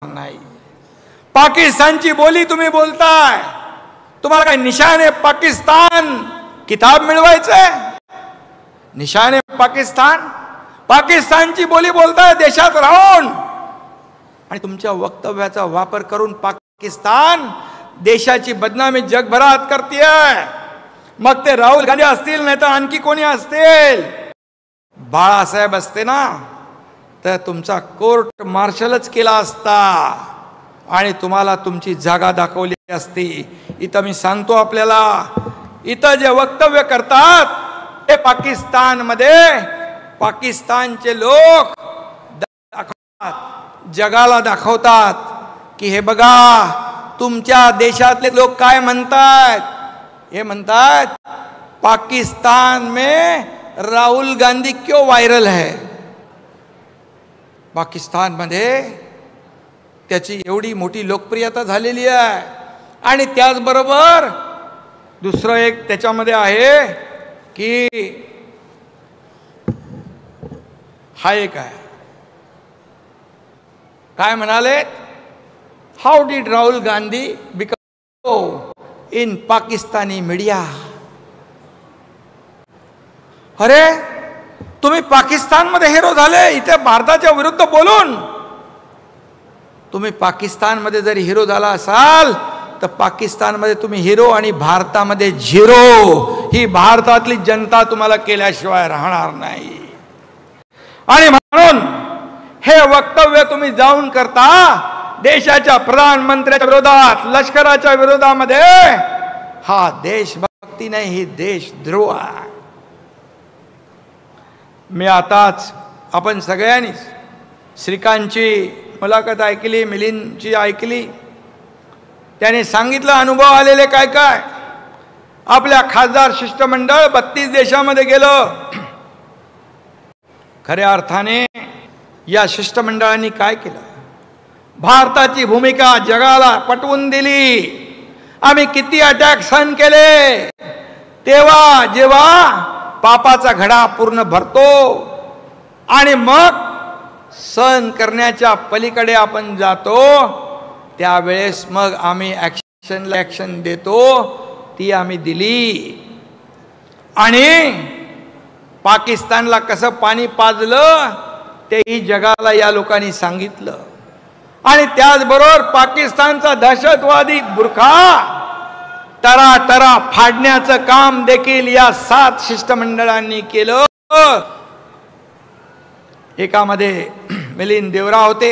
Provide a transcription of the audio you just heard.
नाही। पाकिस्तानची बोली तुम्ही बोलताय, तुम्हाला काय निशाने पाकिस्तान किताब मिळवायचंय? निशाने पाकिस्तान, पाकिस्तानची बोली बोलताय देशात राहून, आणि तुमच्या वक्तव्याचा वापर करून पाकिस्तान देशाची बदनामी जगभरात करतेय। मग ते राहुल गांधी असतील, नाही तर आणखी कोणी असतील, बाळासाहेब असते ना तर तुमचा कोर्ट मार्शलच केला असता आणि तुम्हाला तुमची जागा दाखवली असती। इथं मी सांगतो आपल्याला, इथं जे वक्तव्य करतात ते पाकिस्तानमध्ये पाकिस्तानचे लोक दाखवतात, जगाला दाखवतात की हे बघा तुमच्या देशातले लोक काय म्हणतात। हे म्हणतात पाकिस्तान में राहुल गांधी क्यों वायरल है। पाकिस्तान मध्ये त्याची एवढी मोठी लोकप्रियता झालेली आहे। आणि त्याचबरोबर दुसरं एक त्याच्यामध्ये आहे की हा एक आहे, काय म्हणाले, how did Rahul Gandhi become in Pakistani media. अरे तुम्ही पाकिस्तानमध्ये हिरो झाले, इथे भारताच्या विरुद्ध बोलून। तुम्ही पाकिस्तानमध्ये जरी हिरो झाला असाल तर पाकिस्तानमध्ये तुम्ही हिरो आणि भारतामध्ये झिरो, ही भारतातली जनता तुम्हाला केल्याशिवाय राहणार नाही। आणि म्हणून हे वक्तव्य तुम्ही जाऊन करता देशाच्या प्रधानमंत्र्याच्या विरोधात, लष्कराच्या विरोधामध्ये, हा देशभक्ती नाही, ही देशद्रोह आहे। मी आताच आपण सगळ्यांनी श्रीकांतची मुलाखत ऐकली, मिलिंदची ऐकली, त्याने सांगितलं अनुभव आलेले काय काय। आपल्या खासदार शिष्टमंडळ 32 देशामध्ये गेलं। खऱ्या अर्थाने या शिष्टमंडळांनी काय केलं, भारताची भूमिका जगाला पटवून दिली। आम्ही किती अटॅक सहन केले, तेव्हा जेव्हा पापाचा घडा पूर्ण भरतो आणि मग सहन करण्याच्या पलीकडे आपण जातो, त्यावेळेस मग आम्ही ॲक्शन देतो, ती आम्ही दिली। आणि पाकिस्तानला कसं पाणी पाजलं तेही जगाला या लोकांनी सांगितलं। आणि त्याचबरोबर पाकिस्तानचा दहशतवादी बुरखा तरा फाडण्याचं काम देखील या 7 शिष्टमंडळांनी केलं। एकामध्ये मिलिंद देवरा होते,